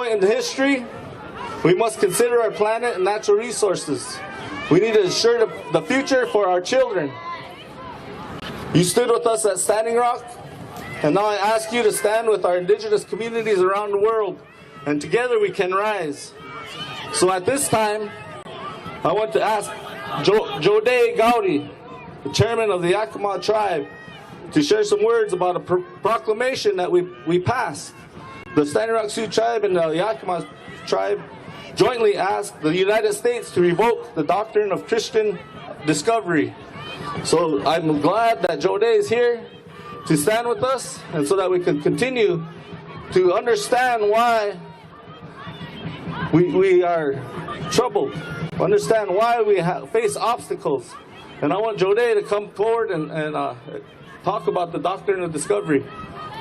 point in history, we must consider our planet and natural resources. We need to ensure the future for our children. You stood with us at Standing Rock, and now I ask you to stand with our Indigenous communities around the world, and together we can rise. So at this time, I want to ask Jode Gowdy, the chairman of the Yakima tribe, to share some words about a proclamation that we passed. The Standing Rock Sioux tribe and the Yakima tribe jointly asked the United States to revoke the doctrine of Christian discovery. So I'm glad that Jode is here to stand with us, and so that we can continue to understand why we are troubled, understand why we face obstacles. And I want Jode to come forward and talk about the doctrine of discovery.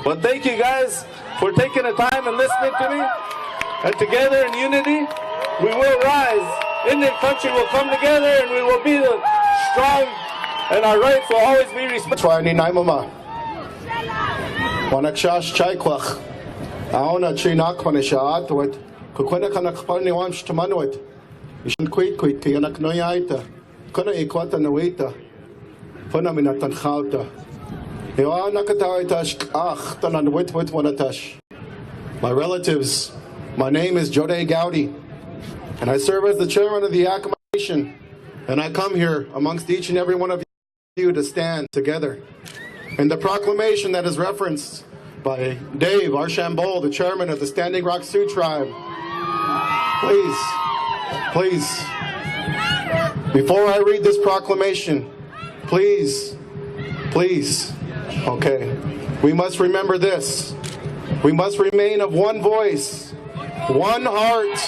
But thank you guys for taking the time and listening to me. And together in unity, we will rise. Indian country will come together, and we will be strong, and our rights will always be respected. My relatives, my name is Jode Gowdy, and I serve as the chairman of the Yakima Nation, and I come here amongst each and every one of you to stand together. And the proclamation that is referenced by Dave Archambault, the chairman of the Standing Rock Sioux tribe, please, before I read this proclamation, please, okay, we must remember this. We must remain of one voice, one heart,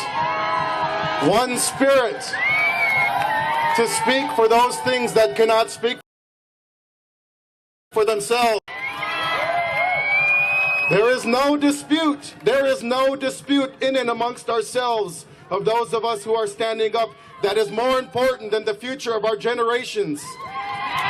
one spirit, to speak for those things that cannot speak for themselves. There is no dispute in and amongst ourselves of those of us who are standing up that is more important than the future of our generations.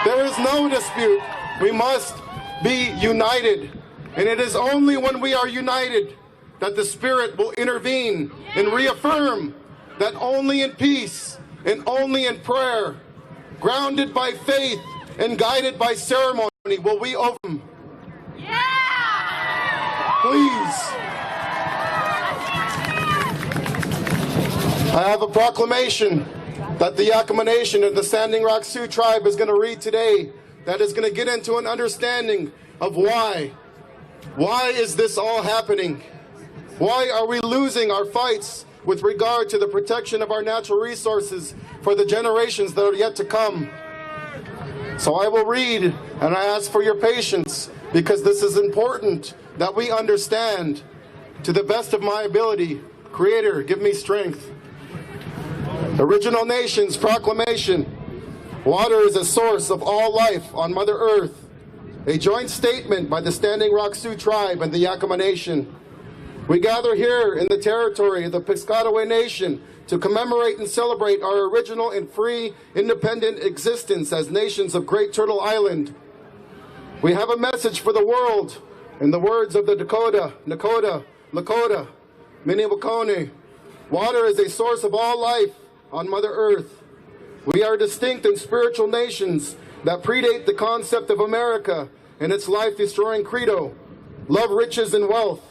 There is no dispute. We must be united. And it is only when we are united that the Spirit will intervene and reaffirm that only in peace and only in prayer, grounded by faith and guided by ceremony, will we overcome. Please. I have a proclamation that the Yakima Nation and the Standing Rock Sioux tribe is going to read today that is going to get into an understanding of why. Why is this all happening? Why are we losing our fights with regard to the protection of our natural resources for the generations that are yet to come? So I will read, and I ask for your patience, because this is important that we understand. To the best of my ability, Creator, give me strength. Original Nations Proclamation. Water is a source of all life on Mother Earth. A joint statement by the Standing Rock Sioux tribe and the Yakima Nation. We gather here in the territory of the Piscataway Nation to commemorate and celebrate our original and free, independent existence as nations of Great Turtle Island. We have a message for the world in the words of the Dakota, Lakota, Minnewakanee. Water is a source of all life on Mother Earth. We are distinct and spiritual nations that predate the concept of America and its life-destroying credo, love, riches, and wealth.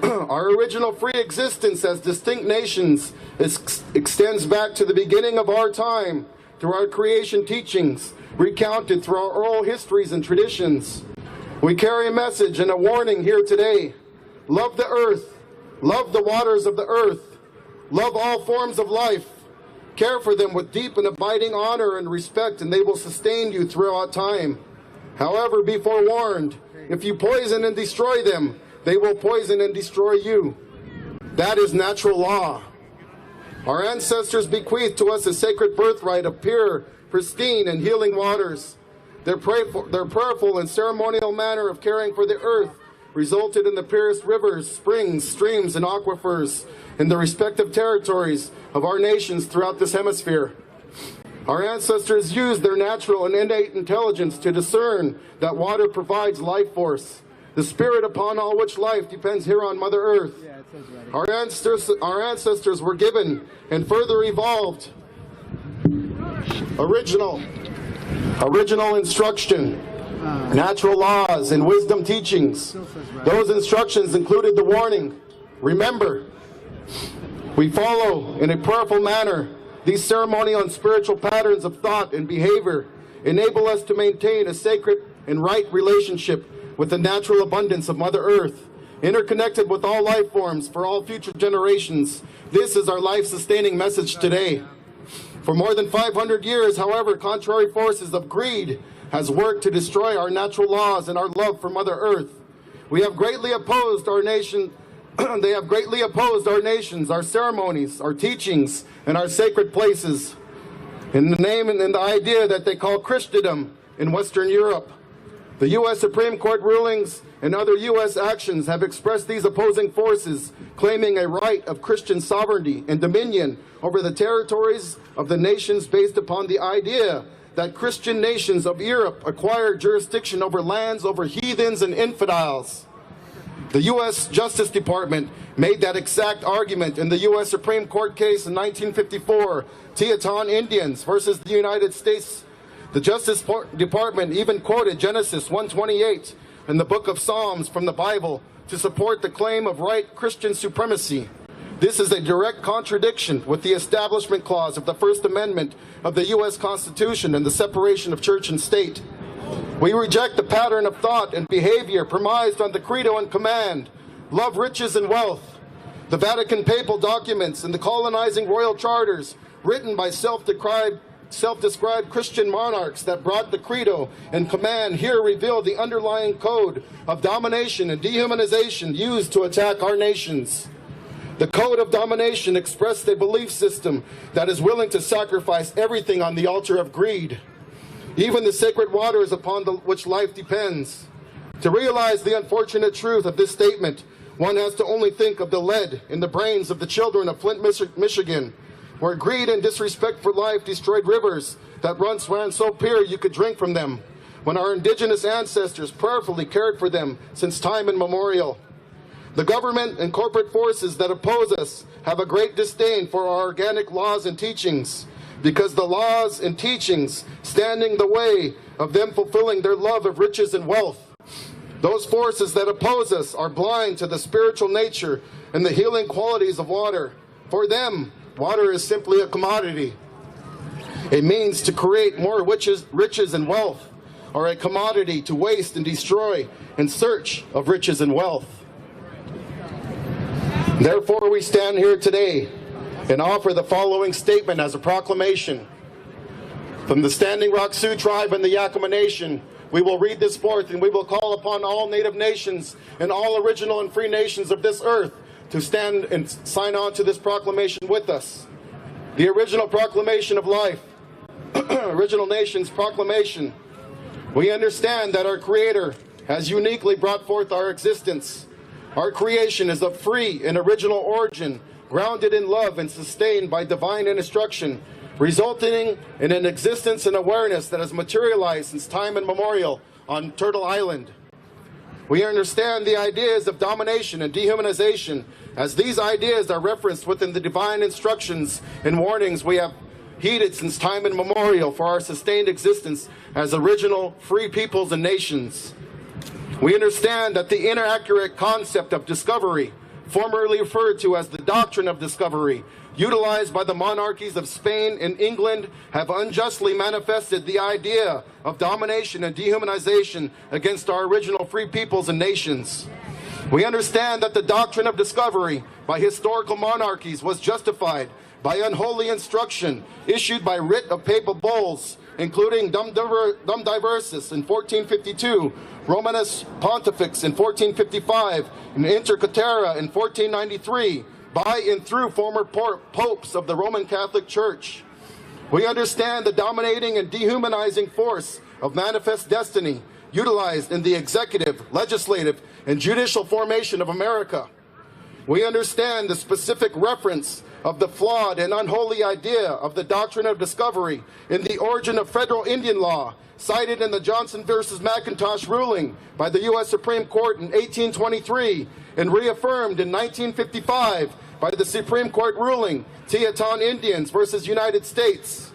Our original free existence as distinct nations extends back to the beginning of our time through our creation teachings, recounted through our oral histories and traditions. We carry a message and a warning here today. Love the earth, love the waters of the earth, love all forms of life, care for them with deep and abiding honor and respect, and they will sustain you throughout time. However, be forewarned, if you poison and destroy them, they will poison and destroy you. That is natural law. Our ancestors bequeathed to us a sacred birthright of pure, pristine, and healing waters. Their prayerful and ceremonial manner of caring for the earth resulted in the purest rivers, springs, streams, and aquifers in the respective territories of our nations throughout this hemisphere. Our ancestors used their natural and innate intelligence to discern that water provides life force. the spirit upon all which life depends here on Mother Earth. Our ancestors were given and further evolved original instruction, natural laws, and wisdom teachings. Those instructions included the warning, remember. We follow in a prayerful manner. These ceremonial and spiritual patterns of thought and behavior enable us to maintain a sacred and right relationship with the natural abundance of Mother Earth, interconnected with all life forms for all future generations. This is our life-sustaining message today. For more than 500 years, however, contrary forces of greed has worked to destroy our natural laws and our love for Mother Earth. We have greatly opposed our nation. They have greatly opposed our nations, our ceremonies, our teachings, and our sacred places in the name and in the idea that they call Christendom in Western Europe. The U.S. Supreme Court rulings and other U.S. actions have expressed these opposing forces, claiming a right of Christian sovereignty and dominion over the territories of the nations based upon the idea that Christian nations of Europe acquired jurisdiction over lands, over heathens and infidels. The U.S. Justice Department made that exact argument in the U.S. Supreme Court case in 1954, Teton Indians versus the United States. The Justice Department even quoted Genesis 1:28 in the book of Psalms from the Bible to support the claim of right Christian supremacy. This is a direct contradiction with the Establishment Clause of the First Amendment of the U.S. Constitution and the separation of church and state. We reject the pattern of thought and behavior premised on the credo and command, love riches and wealth, the Vatican papal documents and the colonizing royal charters written by self-described Christian monarchs that brought the credo and command here reveal the underlying code of domination and dehumanization used to attack our nations. The code of domination expressed a belief system that is willing to sacrifice everything on the altar of greed, even the sacred waters upon which life depends. To realize the unfortunate truth of this statement, one has to only think of the lead in the brains of the children of Flint, Michigan, where greed and disrespect for life destroyed rivers that once ran so pure you could drink from them, when our indigenous ancestors prayerfully cared for them since time immemorial. The government and corporate forces that oppose us have a great disdain for our organic laws and teachings, because the laws and teachings stand in the way of them fulfilling their love of riches and wealth. Those forces that oppose us are blind to the spiritual nature and the healing qualities of water. For them, water is simply a commodity, a means to create more riches and wealth, or a commodity to waste and destroy in search of riches and wealth. Therefore, we stand here today and offer the following statement as a proclamation. From the Standing Rock Sioux tribe and the Yakima Nation, we will read this forth, and we will call upon all Native nations and all original and free nations of this earth to stand and sign on to this proclamation with us. The original proclamation of life, original nations proclamation. We understand that our Creator has uniquely brought forth our existence. Our creation is of free and original origin, grounded in love and sustained by divine instruction, resulting in an existence and awareness that has materialized since time immemorial on Turtle Island. We understand the ideas of domination and dehumanization, as these ideas are referenced within the divine instructions and warnings we have heeded since time immemorial for our sustained existence as original free peoples and nations. We understand that the inaccurate concept of discovery, formerly referred to as the doctrine of discovery, utilized by the monarchies of Spain and England, have unjustly manifested the idea of domination and dehumanization against our original free peoples and nations. We understand that the doctrine of discovery by historical monarchies was justified by unholy instruction issued by writ of papal bulls, including Dum Diversis in 1452, Romanus Pontifex in 1455, and Inter Caetera in 1493, by and through former popes of the Roman Catholic Church. We understand the dominating and dehumanizing force of manifest destiny utilized in the executive, legislative, and judicial formation of America. We understand the specific reference of the flawed and unholy idea of the doctrine of discovery in the origin of federal Indian law, cited in the Johnson versus McIntosh ruling by the U.S. Supreme Court in 1823 and reaffirmed in 1955 by the Supreme Court ruling Teton Indians versus United States.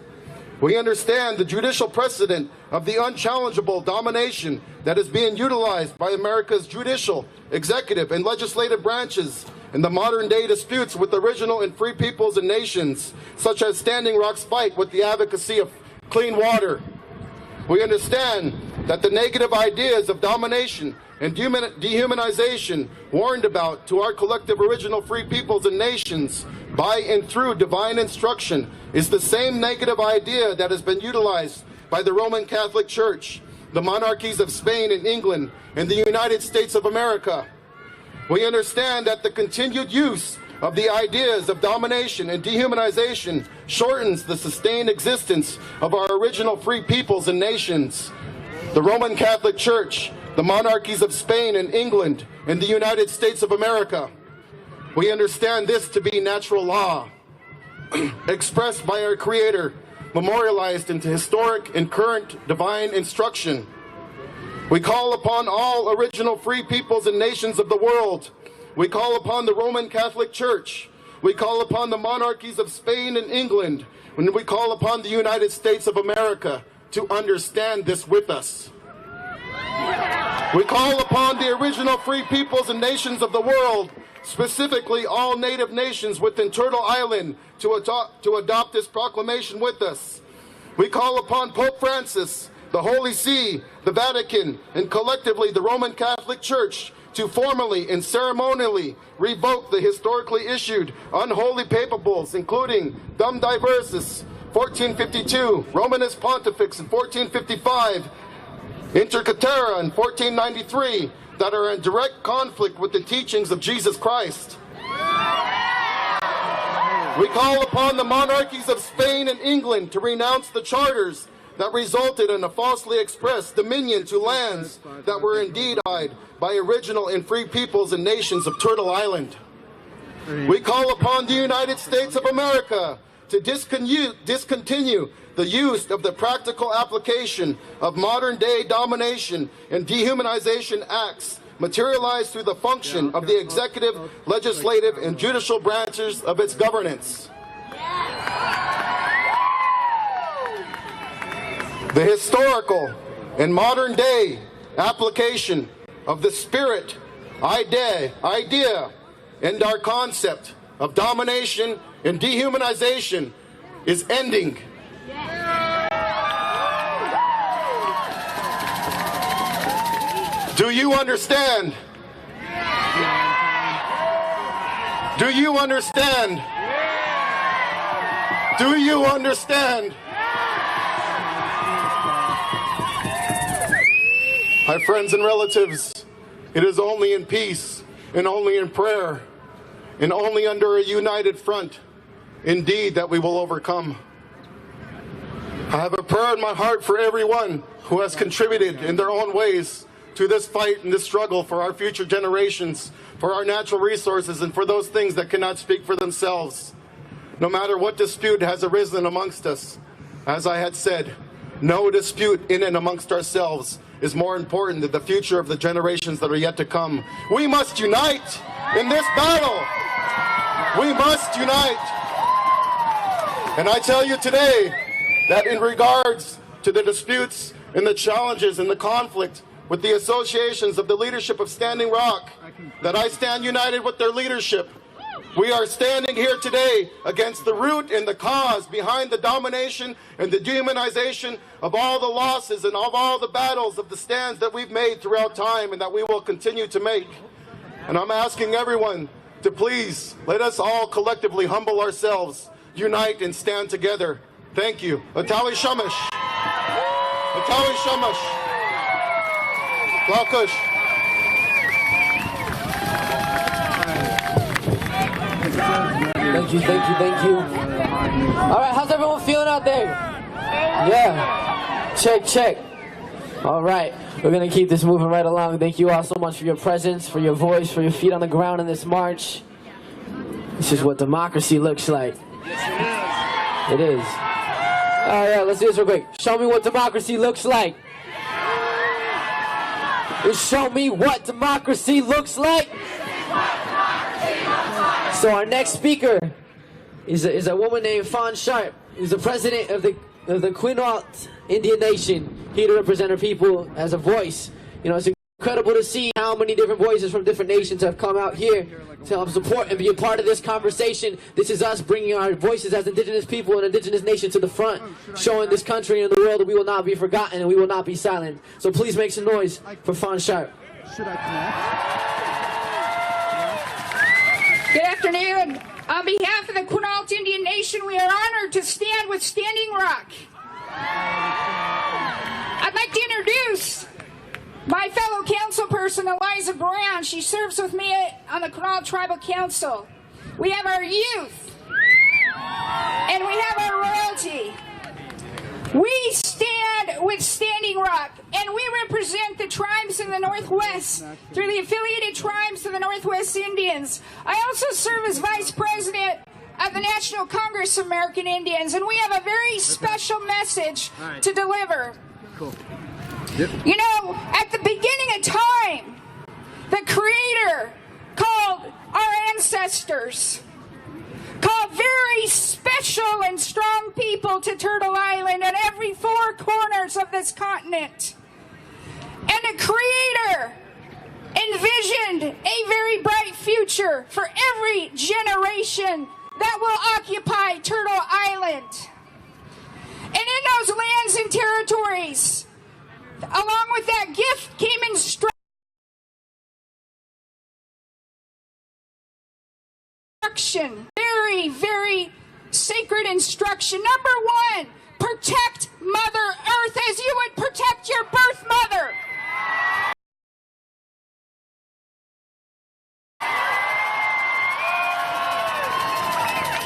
We understand the judicial precedent of the unchallengeable domination that is being utilized by America's judicial, executive, and legislative branches in the modern-day disputes with original and free peoples and nations, such as Standing Rock's fight with the advocacy of clean water. We understand that the negative ideas of domination and dehumanization warned about to our collective original free peoples and nations by and through divine instruction is the same negative idea that has been utilized by the Roman Catholic Church, the monarchies of Spain and England, and the United States of America. We understand that the continued use of the ideas of domination and dehumanization shortens the sustained existence of our original free peoples and nations. The Roman Catholic Church, the monarchies of Spain and England, and the United States of America. We understand this to be natural law, expressed by our Creator, memorialized into historic and current divine instruction. We call upon all original free peoples and nations of the world. We call upon the Roman Catholic Church. We call upon the monarchies of Spain and England. And we call upon the United States of America to understand this with us. We call upon the original free peoples and nations of the world, specifically all native nations within Turtle Island, to adopt this proclamation with us. We call upon Pope Francis, the Holy See, the Vatican, and collectively the Roman Catholic Church to formally and ceremonially revoke the historically issued unholy papal bulls, including Dum Diversus, 1452, Romanus Pontifex in 1455, Inter Caetera in 1493, that are in direct conflict with the teachings of Jesus Christ. We call upon the monarchies of Spain and England to renounce the charters that resulted in a falsely expressed dominion to lands that were indeed occupied by original and free peoples and nations of Turtle Island. We call upon the United States of America to discontinue the use of the practical application of modern-day domination and dehumanization acts materialized through the function of the executive, legislative, and judicial branches of its governance. The historical and modern-day application of the spirit, idea, and our concept of domination and dehumanization is ending. Do you understand? Do you understand? Do you understand? My friends and relatives, it is only in peace and only in prayer and only under a united front, indeed, that we will overcome. I have a prayer in my heart for everyone who has contributed in their own ways to this fight and this struggle for our future generations, for our natural resources, and for those things that cannot speak for themselves. No matter what dispute has arisen amongst us, as I had said, no dispute in and amongst ourselves is more important than the future of the generations that are yet to come. We must unite in this battle. We must unite. And I tell you today that in regards to the disputes and the challenges and the conflict with the associations of the leadership of Standing Rock, that I stand united with their leadership. We are standing here today against the root and the cause behind the domination and the dehumanization of all the losses and of all the battles of the stands that we've made throughout time and that we will continue to make. And I'm asking everyone to please let us all collectively humble ourselves, unite and stand together. Thank you. Atawi Shamash. Atawi Shamash. Glaukush. Thank you. All right, how's everyone feeling out there? Yeah. Check. All right, we're going to keep this moving right along. Thank you all so much for your presence, for your voice, for your feet on the ground in this march. This is what democracy looks like. It is. All right, let's do this real quick. Show me what democracy looks like. Show me what democracy looks like. So our next speaker is a woman named Fawn Sharp, who's the president of the Quinault Indian Nation, here to represent her people as a voice. You know, it's incredible to see how many different voices from different nations have come out here to help support and be a part of this conversation. This is us bringing our voices as Indigenous people and Indigenous nation to the front, showing this country and the world that we will not be forgotten and we will not be silent. So please make some noise for Fawn Sharp. Should I connect? Good afternoon. On behalf of the Quinault Indian Nation, we are honored to stand with Standing Rock. I'd like to introduce my fellow councilperson, Eliza Brown. She serves with me on the Quinault Tribal Council. We have our youth, and we have our royalty. We stand with Standing Rock, and we represent the tribes in the Northwest through the affiliated tribes of the Northwest Indians. I also serve as Vice President of the National Congress of American Indians, and we have a very special message to deliver. Cool. You know, at the beginning of time, the Creator called our ancestors, called very special and strong people to Turtle Island and every four corners of this continent. And the Creator envisioned a very bright future for every generation that will occupy Turtle Island. And in those lands and territories, along with that gift came instruction. Very, very sacred instruction. Number one, protect Mother Earth as you would protect your birth mother.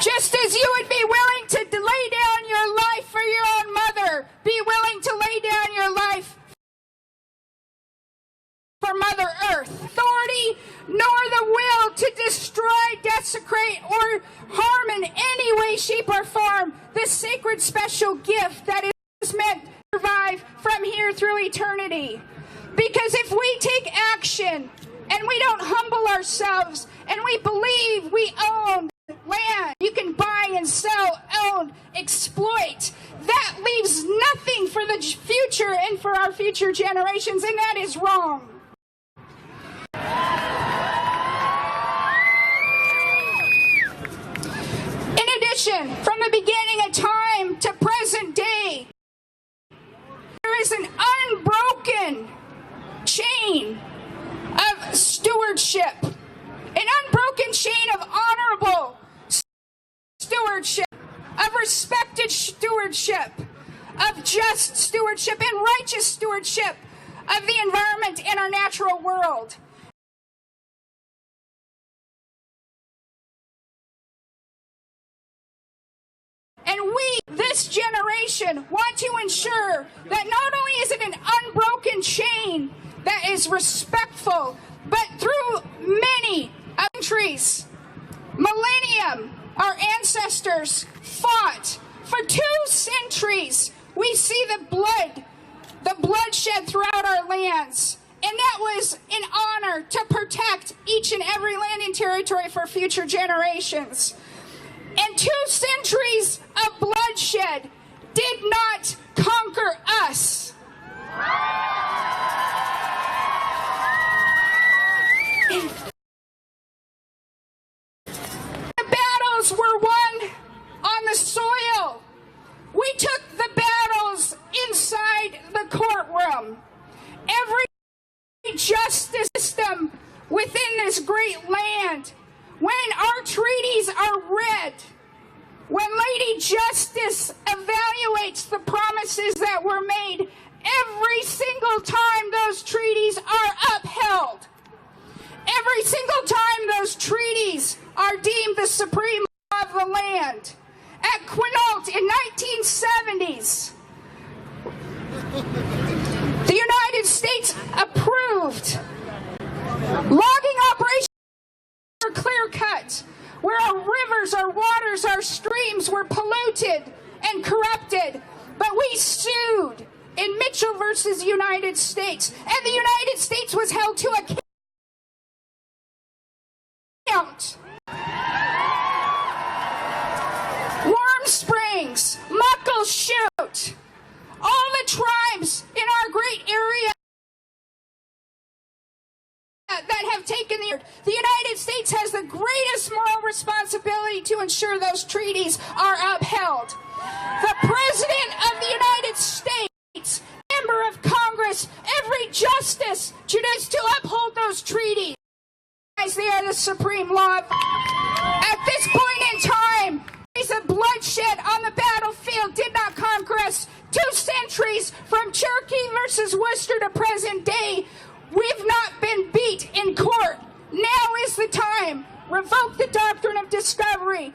Just as you would be willing to lay down your life for your own mother, be willing to lay down your life for Mother Earth. Authority nor the will to destroy, desecrate, or harm in any way, shape, or form this sacred special gift that is meant to survive from here through eternity. Because if we take action and we don't humble ourselves and we believe we own land, you can buy and sell, own, exploit, that leaves nothing for the future and for our future generations, and that is wrong. In addition, from the beginning of time to present day, there is an unbroken chain of stewardship, an unbroken chain of honorable stewardship, of respected stewardship, of just stewardship, and righteous stewardship of the environment and our natural world. And we, this generation, want to ensure that not only is it an unbroken chain that is respectful, but through many centuries, millennium, our ancestors fought. For 2 centuries, we see the bloodshed throughout our lands. And that was in honor to protect each and every land and territory for future generations. And 2 centuries of bloodshed did not conquer us. The battles were won on the soil. We took the battles inside the courtroom. Every justice system within this great land, when our treaties are read, when Lady Justice evaluates the promises that were made, every single time those treaties are upheld. Every single time those treaties are deemed the supreme law of the land. At Quinault in 1970s, the United States approved logging operations were clear cut. where our rivers, our waters, our streams were polluted and corrupted. But we sued in Mitchell versus United States, and the United States was held to account. Warm Springs, Muckleshoot, all the tribes in our great area that have taken the United States has the greatest moral responsibility to ensure those treaties are upheld. The President of the United States, member of Congress, every justice chooses to uphold those treaties. They are the supreme law. At this point in time, the bloodshed on the battlefield did not conquer us. 2 centuries from Cherokee versus Worcester to present day, we've not been beat in court. Now is the time. Revoke the doctrine of discovery.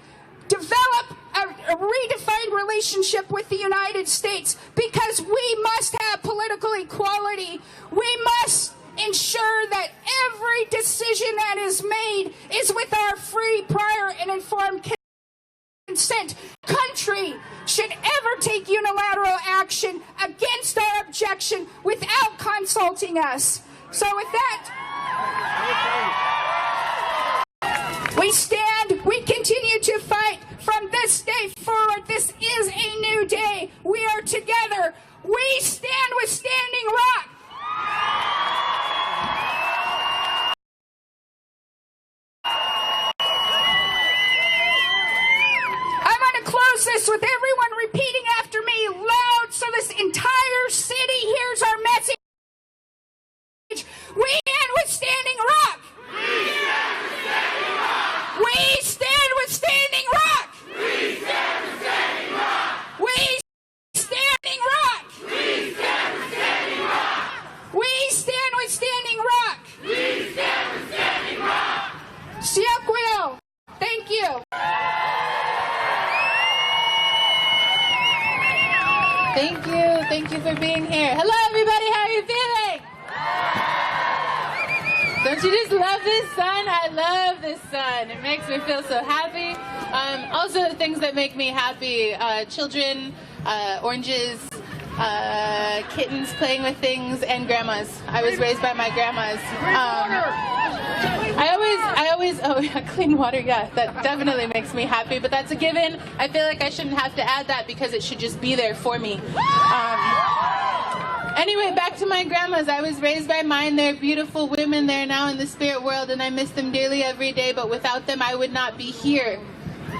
Develop a redefined relationship with the United States, because we must have political equality. We must ensure that every decision that is made is with our free, prior, and informed consent. Country should ever take unilateral action against our objection without consulting us. So with that, we stand, we continue to fight from this day forward. This is a new day. We are together. We stand with Standing Rock. I'm going to close this with everyone repeating after me loud so this entire city hears our message. We stand with Standing Rock. We stand with Standing Rock. We stand with Standing Rock. We Standing Rock. We stand with Standing Rock. We stand with Standing Rock. We stand with Standing Rock. Siakweo. Thank you. Thank you. Thank you for being here. Hello, everybody. How are you feeling? Don't you just love this sun? I love this sun. It makes me feel so happy. Also, the things that make me happy, children, oranges, kittens playing with things, and grandmas. I was raised by my grandmas. Oh yeah, clean water, yeah, that definitely makes me happy, but that's a given. I feel like I shouldn't have to add that because it should just be there for me. Anyway, back to my grandmas. I was raised by mine. They're beautiful women. They're now in the spirit world, and I miss them dearly every day, but without them, I would not be here.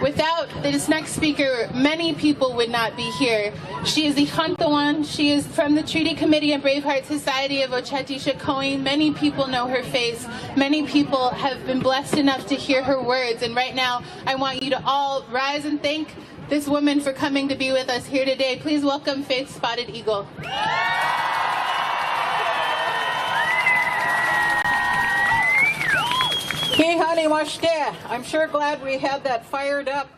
Without this next speaker, many people would not be here. She is the Hantawan. She is from the Treaty Committee and Braveheart Society of Oceti-Sakowin. Many people know her face. Many people have been blessed enough to hear her words. And right now, I want you to all rise and thank this woman for coming to be with us here today. Please welcome Faith Spotted Eagle. Hey, honey, Mashte. I'm sure glad we had that fired up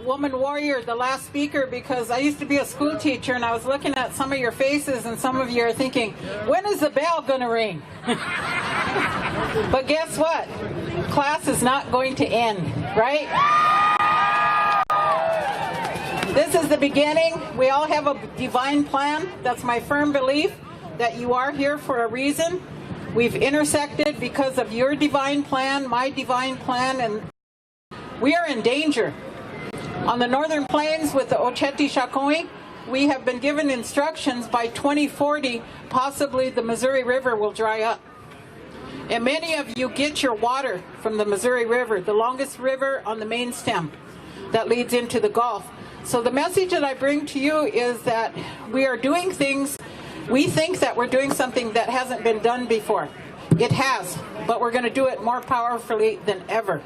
woman warrior, the last speaker, because I used to be a school teacher and I was looking at some of your faces and some of you are thinking, when is the bell going to ring? But guess what? Class is not going to end, right? This is the beginning. We all have a divine plan. That's my firm belief, that you are here for a reason. We've intersected because of your divine plan, my divine plan, and we are in danger. On the Northern Plains with the Oceti-Sakowin, we have been given instructions by 2040, possibly the Missouri River will dry up. And many of you get your water from the Missouri River, the longest river on the main stem that leads into the Gulf. So the message that I bring to you is that we are doing things. We think that we're doing something that hasn't been done before. It has, but we're going to do it more powerfully than ever.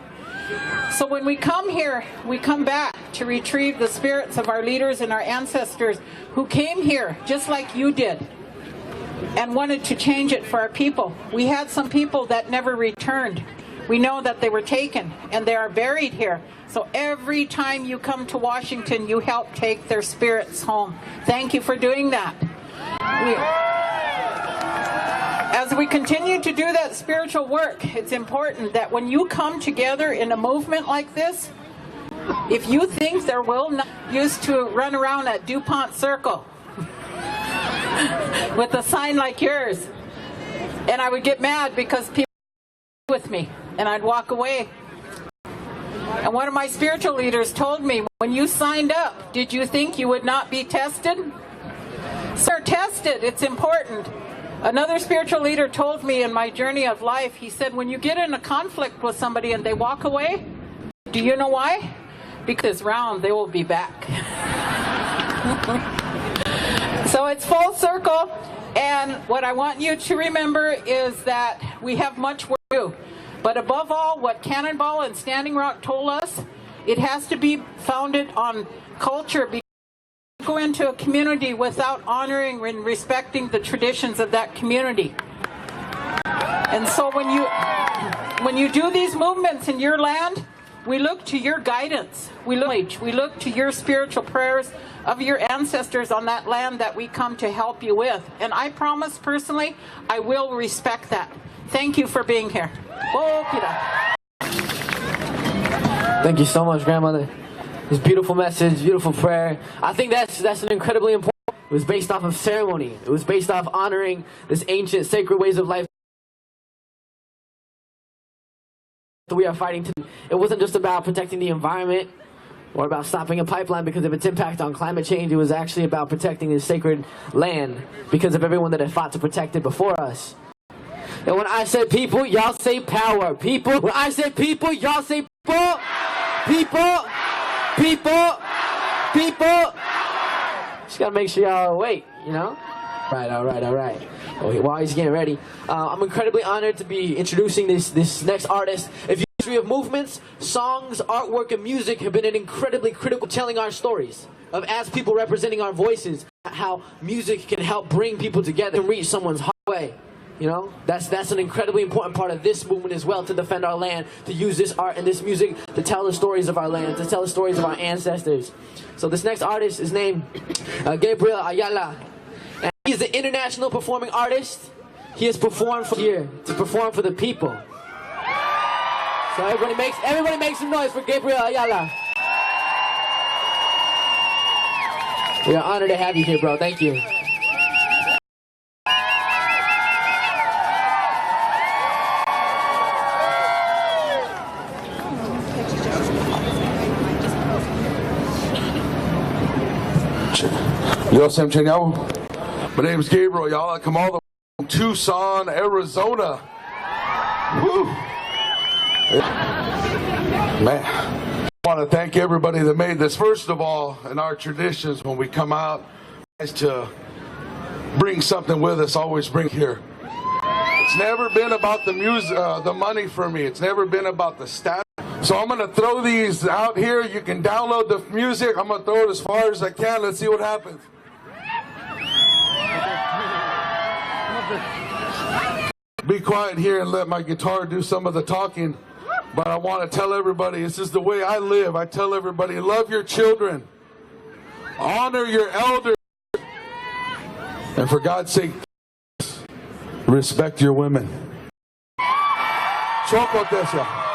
So when we come here, we come back to retrieve the spirits of our leaders and our ancestors who came here just like you did and wanted to change it for our people. We had some people that never returned. We know that they were taken and they are buried here. So every time you come to Washington, you help take their spirits home. Thank you for doing that. As we continue to do that spiritual work, it's important that when you come together in a movement like this, if you think there will not, used to run around at DuPont Circle with a sign like yours, and I would get mad because people with me, and I'd walk away. And one of my spiritual leaders told me, when you signed up, did you think you would not be tested? Sir, tested, it's important. Another spiritual leader told me in my journey of life, he said, when you get in a conflict with somebody and they walk away, do you know why? Because this round, they will be back. So it's full circle, and what I want you to remember is that we have much work to do. But above all, what Cannonball and Standing Rock told us, it has to be founded on culture. Because you go into a community without honoring and respecting the traditions of that community. And so when you do these movements in your land, we look to your guidance. We look to your spiritual prayers of your ancestors on that land that we come to help you with. And I promise personally, I will respect that. Thank you for being here. Thank you so much, grandmother. This beautiful message, beautiful prayer. I think that's an incredibly important. It was based off of ceremony. It was based off honoring this ancient sacred ways of life that we are fighting to. It wasn't just about protecting the environment or about stopping a pipeline because of its impact on climate change. It was actually about protecting this sacred land because of everyone that had fought to protect it before us. And when I say people, y'all say power. People. When I say people, y'all say people. People. People. People. Just gotta make sure y'all awake, you know? Right, all right, all right. Okay, while he's getting ready, I'm incredibly honored to be introducing this next artist. If you history of movements, songs, artwork, and music have been an incredibly critical telling our stories of as people representing our voices, how music can help bring people together and reach someone's heart way. You know, that's an incredibly important part of this movement as well, to defend our land, to use this art and this music to tell the stories of our land, to tell the stories of our ancestors. So this next artist is named Gabriel Ayala. And he's an international performing artist. He has performed here to perform for the people. So everybody make some noise for Gabriel Ayala. We are honored to have you here, bro. Thank you. Yo, Sam Chenyao. My name is Gabriel, y'all. I come all the way from Tucson, Arizona. Woo. Man, I want to thank everybody that made this. First of all, in our traditions, when we come out, is to bring something with us. Always bring here. It's never been about the music, the money for me. It's never been about the status. So I'm going to throw these out here. You can download the music. I'm going to throw it as far as I can. Let's see what happens. Be quiet here and let my guitar do some of the talking. But I want to tell everybody, this is the way I live. I tell everybody, love your children. Honor your elders. And for God's sake, respect your women. Chocotesa.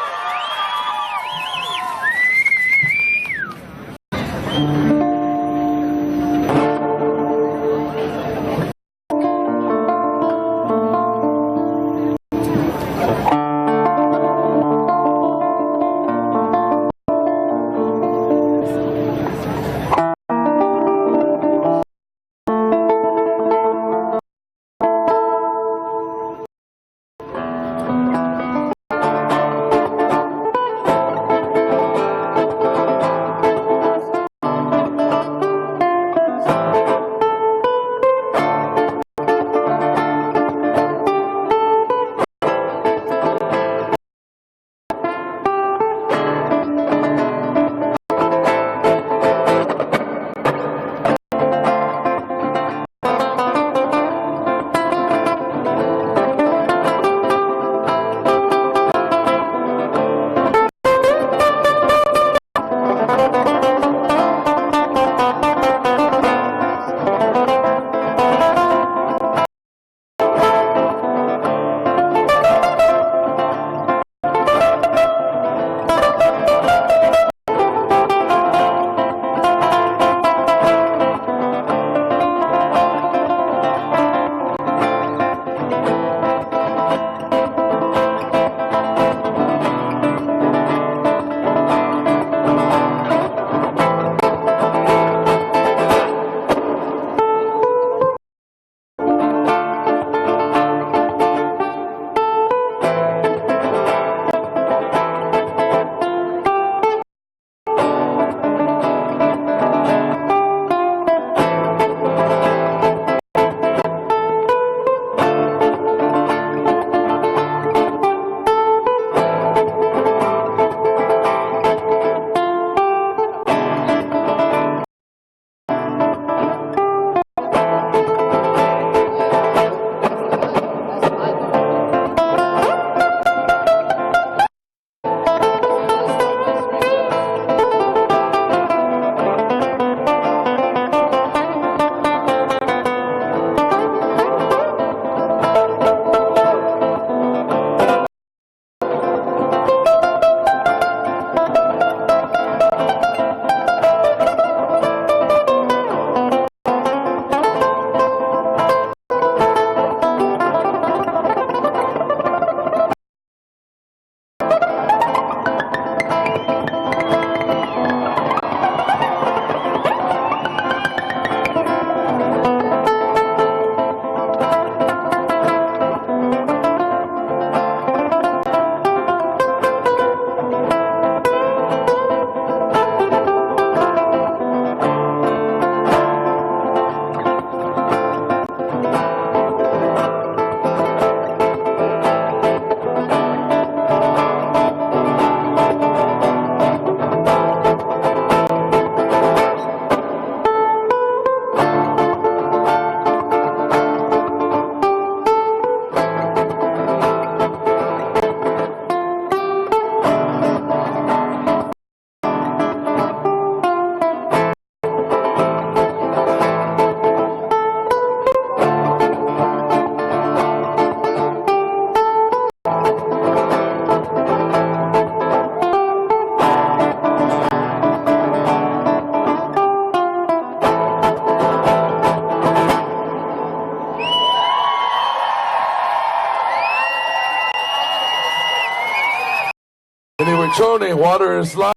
Manchoni, water is life.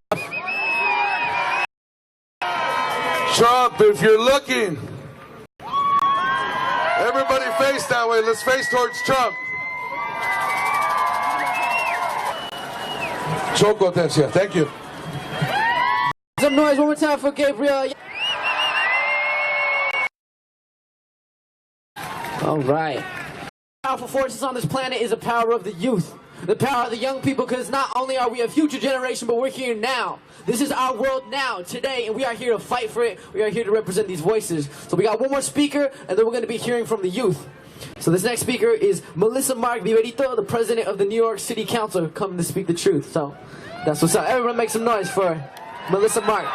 Trump, if you're looking, everybody face that way. Let's face towards Trump. Choco Tencia, thank you. Some noise one more time for Gabriel. All right. Powerful forces on this planet is the power of the youth. The power of the young people, because not only are we a future generation, but we're here now. This is our world now, today, and we are here to fight for it. We are here to represent these voices. So we got one more speaker, and then we're going to be hearing from the youth. So this next speaker is Melissa Mark Viverito, the president of the New York City Council, coming to speak the truth. So that's what's up. Everyone make some noise for Melissa Mark.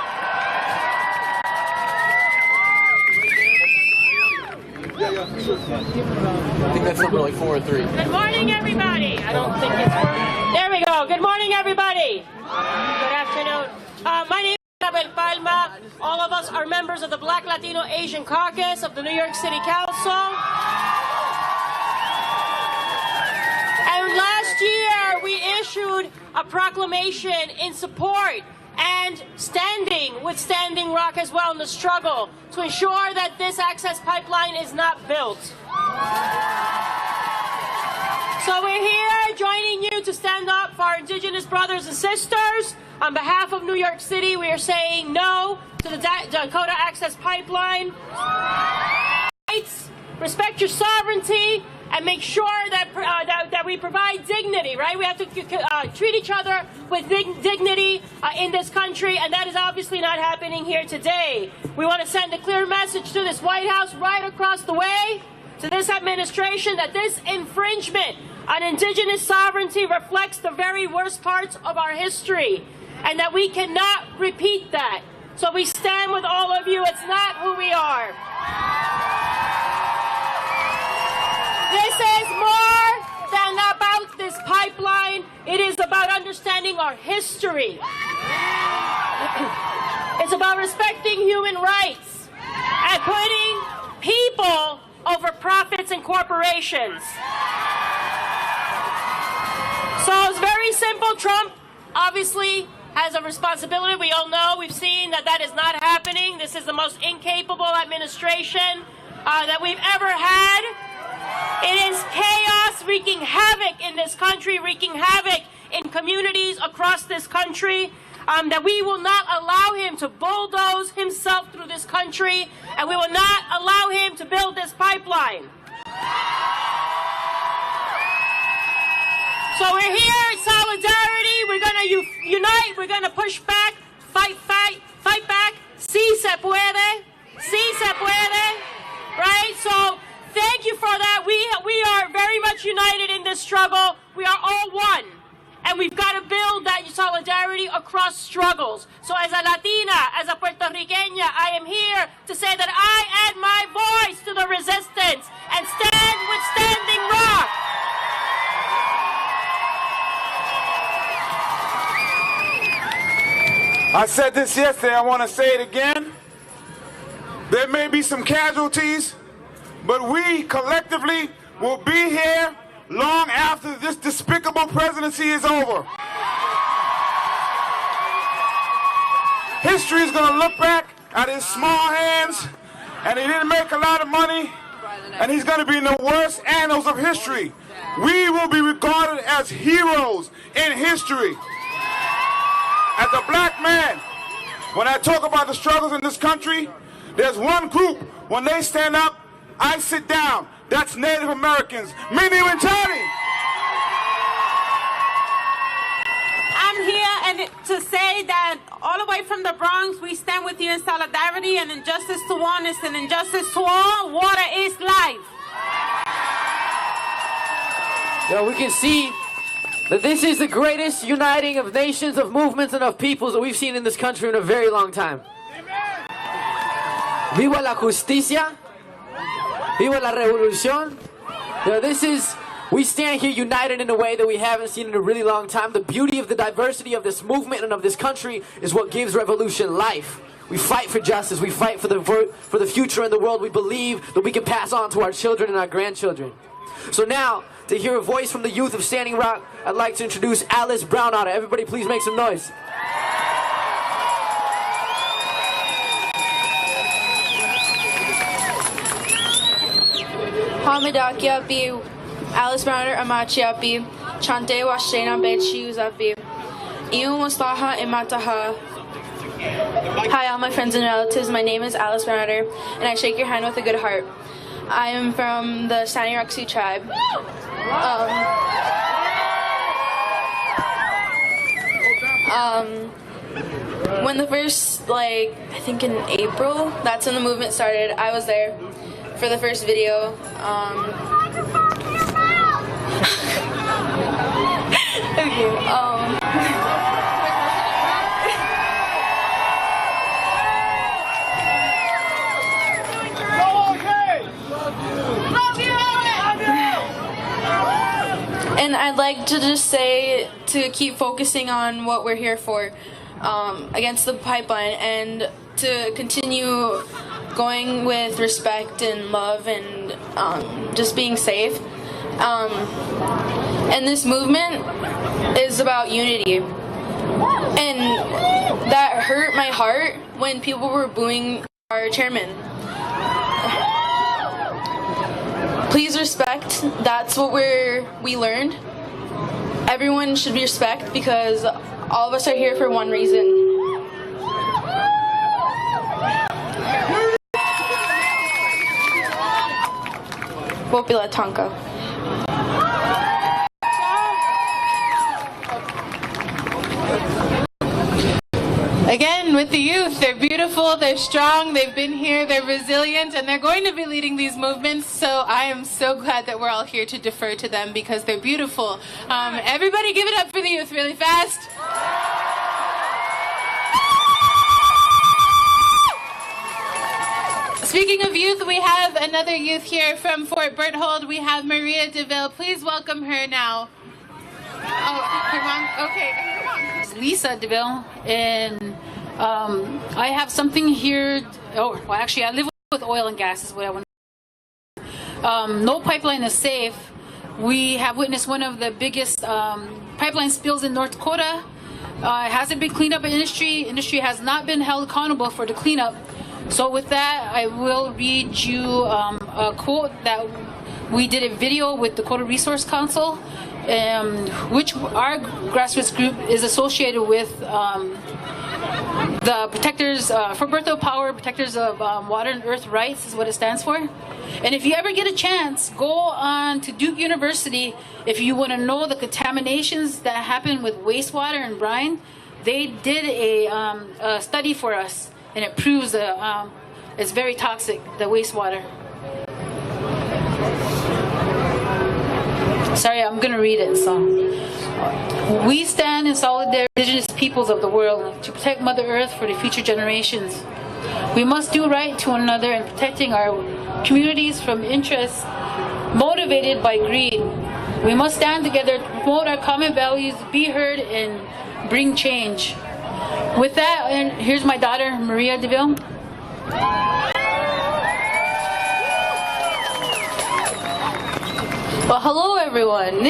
I think that's number like 4 or 3. Good morning, everybody. I don't think it's working. There we go. Good morning, everybody. Good afternoon. My name is Isabel Palma. All of us are members of the Black Latino Asian Caucus of the New York City Council. And last year, we issued a proclamation in support and standing with Standing Rock as well in the struggle to ensure that this access pipeline is not built. So we're here joining you to stand up for our Indigenous brothers and sisters. On behalf of New York City, we are saying no to the Dakota Access Pipeline. Respect your sovereignty and make sure that that we provide dignity, right? We have to treat each other with dignity in this country, and that is obviously not happening here today. We want to send a clear message to this White House right across the way, to this administration, that this infringement on Indigenous sovereignty reflects the very worst parts of our history, and that we cannot repeat that. So we stand with all of you. It's not who we are. This is more than about this pipeline. It is about understanding our history. It's about respecting human rights and putting people over profits and corporations. So it's very simple. Trump obviously has a responsibility. We all know, we've seen that that is not happening. This is the most incapable administration that we've ever had. It is chaos wreaking havoc in this country, wreaking havoc in communities across this country, that we will not allow him to bulldoze himself through this country, and we will not allow him to build this pipeline. So we're here in solidarity. We're going to unite. We're going to push back, fight back. Sí se puede. Sí se puede. Right? So thank you for that. We are very much united in this struggle. We are all one. And we've got to build that solidarity across struggles. So as a Latina, as a Puerto Riqueña, I am here to say that I add my voice to the resistance and stand with Standing Rock. I said this yesterday, I want to say it again. There may be some casualties, but we collectively will be here long after this despicable presidency is over. History is going to look back at his small hands, and he didn't make a lot of money, and he's going to be in the worst annals of history. We will be regarded as heroes in history. As a black man, when I talk about the struggles in this country, there's one group, when they stand up, I sit down. That's Native Americans. Mimi Wintani. I'm here and to say that all the way from the Bronx, we stand with you in solidarity, and injustice to one is an injustice to all. Water is life. Yeah, we can see that this is the greatest uniting of nations, of movements, and of peoples that we've seen in this country in a very long time. Viva la justicia. Viva la revolución. You know, we stand here united in a way that we haven't seen in a really long time. The beauty of the diversity of this movement and of this country is what gives revolution life. We fight for justice. We fight for the future and the world we believe that we can pass on to our children and our grandchildren. So now, to hear a voice from the youth of Standing Rock, I'd like to introduce Alice Brownotter. Everybody please make some noise. Hamidakia bi Alice Brownotter Amachia bi Chante Washena Bechi Uzabi Iu Mustaha Imataha. Hi all my friends and relatives, my name is Alice Brownotter and I shake your hand with a good heart. I am from the Rock Sioux tribe. When the first, I think in April, that's when the movement started. I was there for the first video. And I'd like to just say to keep focusing on what we're here for, against the pipeline, and to continue going with respect and love and just being safe. And this movement is about unity. And that hurt my heart when people were booing our chairman. Please respect. That's what we learned. Everyone should respect because all of us are here for one reason. Wopila Tonka. Again, with the youth, they're beautiful, they're strong, they've been here, they're resilient, and they're going to be leading these movements, so I am so glad that we're all here to defer to them because they're beautiful. Everybody give it up for the youth really fast. Speaking of youth, we have another youth here from Fort Berthold. We have Maria DeVille. Please welcome her now. Oh, her mom? Okay. Lisa DeVille, and I have something here. Oh, well, actually, I live with oil and gas is what I want to no pipeline is safe. We have witnessed one of the biggest pipeline spills in North Dakota. It hasn't been cleaned up in industry. Industry has not been held accountable for the cleanup. So with that, I will read you a quote that we did a video with Dakota Resource Council, which our grassroots group is associated with the Protectors for Birth of Power, Protectors of Water and Earth Rights is what it stands for. And if you ever get a chance, go on to Duke University. If you want to know the contaminations that happen with wastewater and brine, they did a study for us, and it proves that it's very toxic, the wastewater. Sorry, I'm going to read it. So, we stand in solidarity with Indigenous peoples of the world to protect Mother Earth for the future generations. We must do right to one another in protecting our communities from interests motivated by greed. We must stand together to promote our common values, be heard, and bring change. With that, and here's my daughter, Maria DeVille. Well, hello everyone.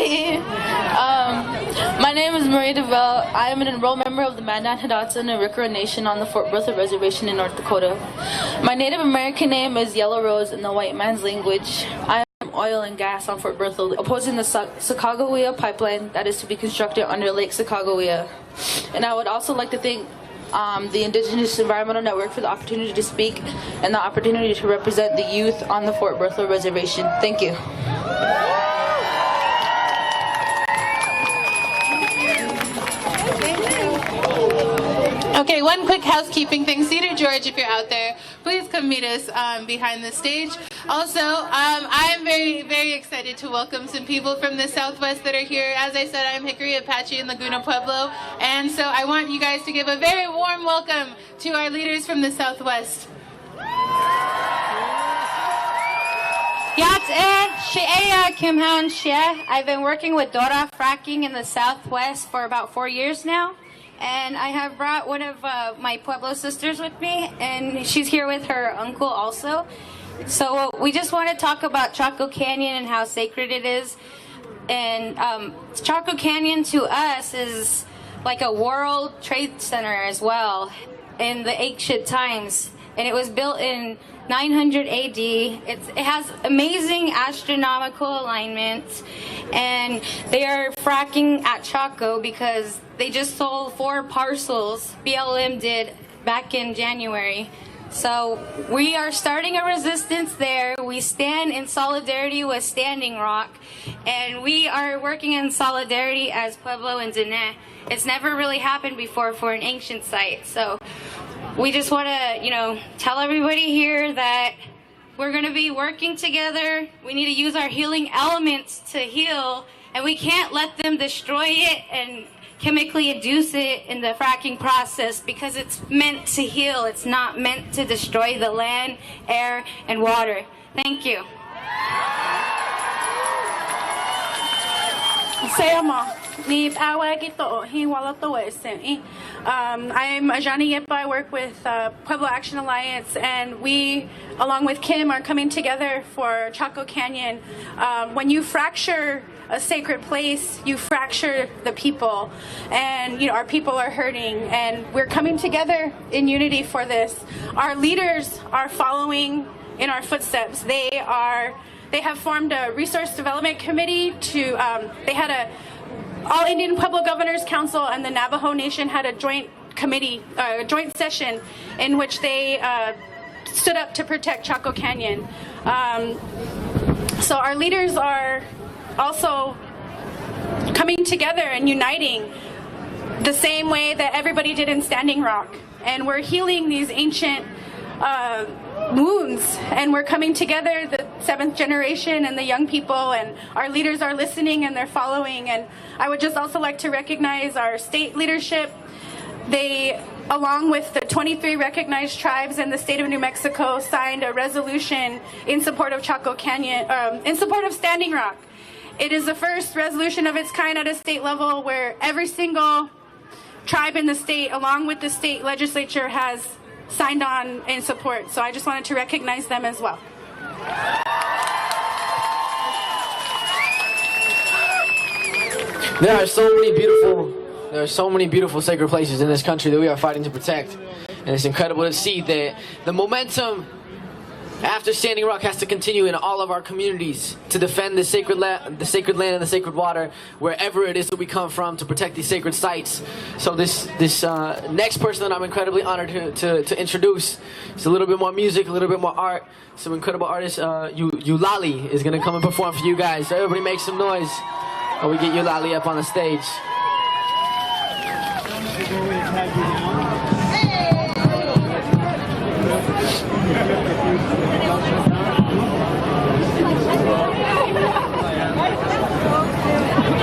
My name is Marie DeVille. I am an enrolled member of the Mandan, Hidatsa, and Arikara Nation on the Fort Berthold Reservation in North Dakota. My Native American name is Yellow Rose in the white man's language. I am oil and gas on Fort Berthold, opposing the Sacagawea pipeline that is to be constructed under Lake Sacagawea. And I would also like to thank the Indigenous Environmental Network for the opportunity to speak and the opportunity to represent the youth on the Fort Berthold Reservation. Thank you. Okay, one quick housekeeping thing. Cedar George, if you're out there, please come meet us behind the stage. Also, I am very, very excited to welcome some people from the Southwest that are here. As I said, I'm Hickory, Apache, and Laguna Pueblo. And so I want you guys to give a very warm welcome to our leaders from the Southwest. I've been working with Dora Fracking in the Southwest for about 4 years now. And I have brought one of my Pueblo sisters with me, and she's here with her uncle also. So we just want to talk about Chaco Canyon and how sacred it is. And Chaco Canyon to us is like a World Trade Center as well in the ancient times. And it was built in 900 AD. It has amazing astronomical alignments, and they are fracking at Chaco because they just sold 4 parcels, BLM did, back in January. So we are starting a resistance there. We stand in solidarity with Standing Rock, and we are working in solidarity as Pueblo and Diné. It's never really happened before for an ancient site. So we just want to, tell everybody here that we're going to be working together. We need to use our healing elements to heal, and we can't let them destroy it and chemically induce it in the fracking process, because it's meant to heal. It's not meant to destroy the land, air, and water. Thank you. I'm Ajani Yepa. I work with Pueblo Action Alliance, and we, along with Kim, are coming together for Chaco Canyon. When you fracture a sacred place, you fracture the people, and our people are hurting, and we're coming together in unity for this. Our leaders are following in our footsteps. They have formed a resource development committee to they had a All Indian Pueblo Governors Council and the Navajo Nation had a joint session in which they stood up to protect Chaco Canyon. So our leaders are also coming together and uniting the same way that everybody did in Standing Rock. And we're healing these ancient wounds, and we're coming together, the 7th generation and the young people, and our leaders are listening and they're following. And I would just also like to recognize our state leadership. They, along with the 23 recognized tribes in the state of New Mexico, signed a resolution in support of Chaco Canyon, in support of Standing Rock. It is the first resolution of its kind at a state level where every single tribe in the state, along with the state legislature, has signed on in support. So I just wanted to recognize them as well. There are so many beautiful sacred places in this country that we are fighting to protect. And it's incredible to see that the momentum after Standing Rock has to continue in all of our communities to defend the sacred land and the sacred water wherever it is that we come from, to protect these sacred sites. So this next person that I'm incredibly honored to introduce is a little bit more music, a little bit more art. Some incredible artists. Eulalie is going to come and perform for you guys. So everybody make some noise while we get Eulalie up on the stage.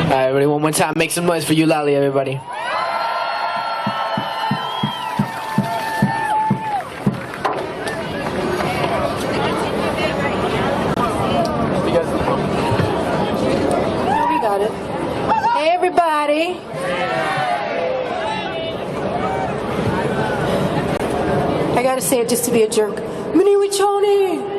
All right, everybody, one more time. Make some noise for Eulalie, everybody. We got it. Hey, everybody. I gotta say it just to be a jerk. Mini Wichoni!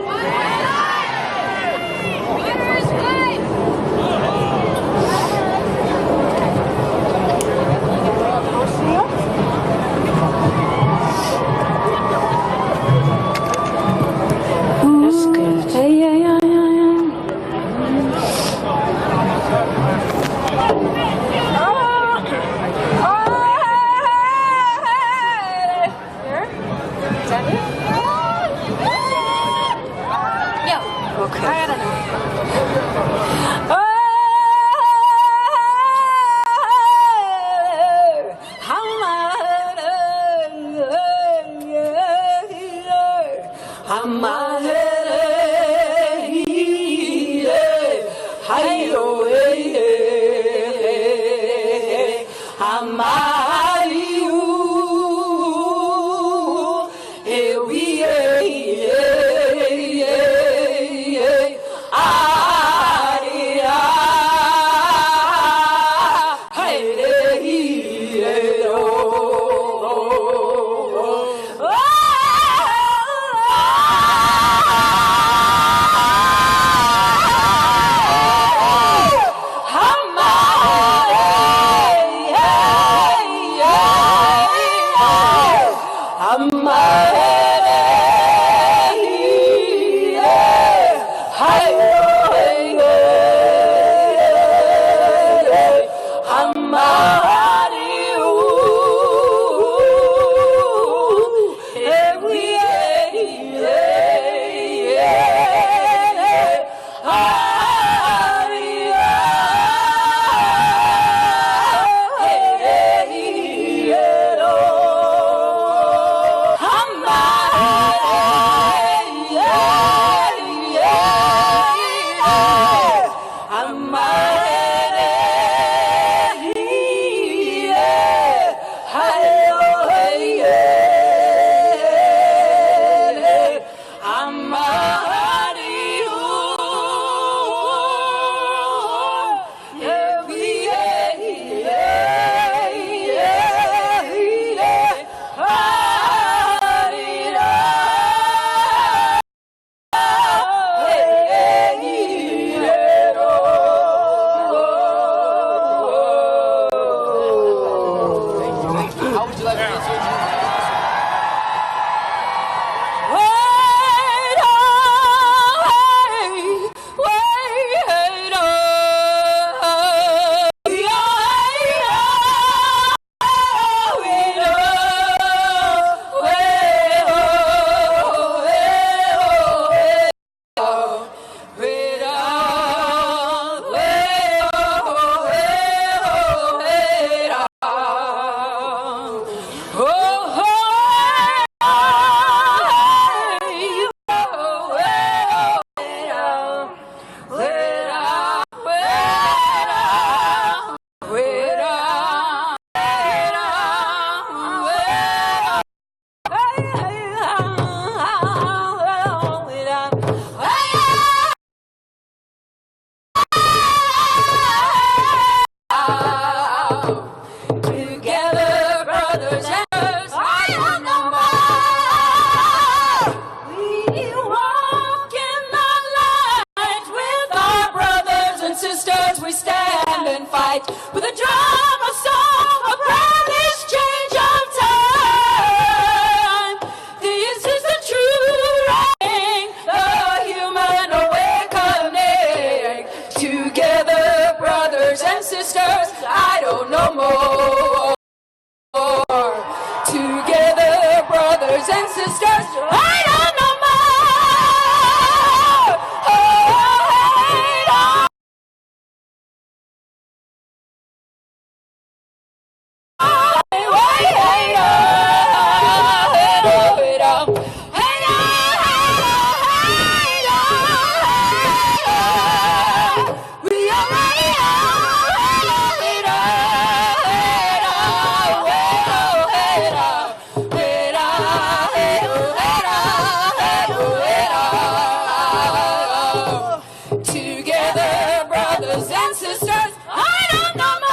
brothers and sisters, I don't know more. Oh, hey, oh. Together, brothers and sisters, I don't know more.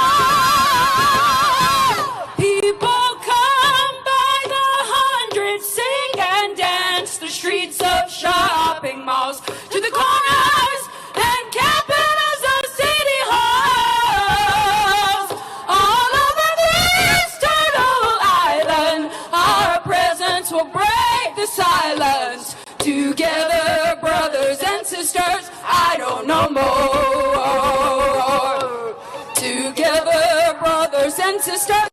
People come by the hundreds, sing and dance the streets of shopping malls, to the corners and capitals of city halls. All over this turtle island, our presence will break the silence. Together, brothers and sisters, I don't know more. Together, brothers and sisters.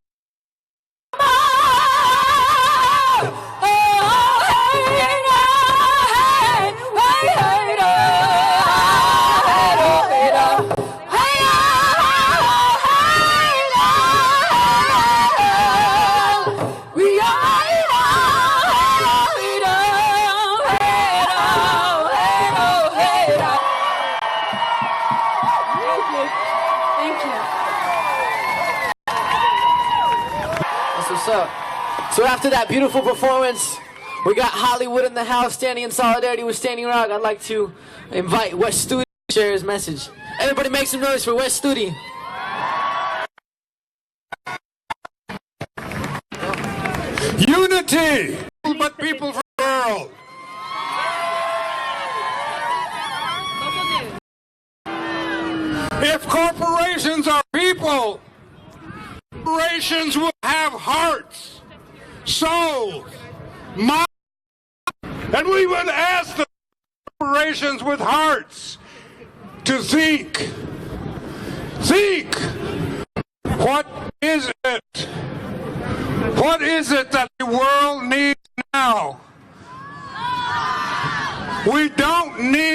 So after that beautiful performance, we got Hollywood in the house standing in solidarity with Standing Rock. I'd like to invite West Studi to share his message. Everybody make some noise for West Studi. Unity, but people for the world. If corporations are people, corporations will have hearts, souls, minds, and we would ask the corporations with hearts to think, what is it? What is it that the world needs now? We don't need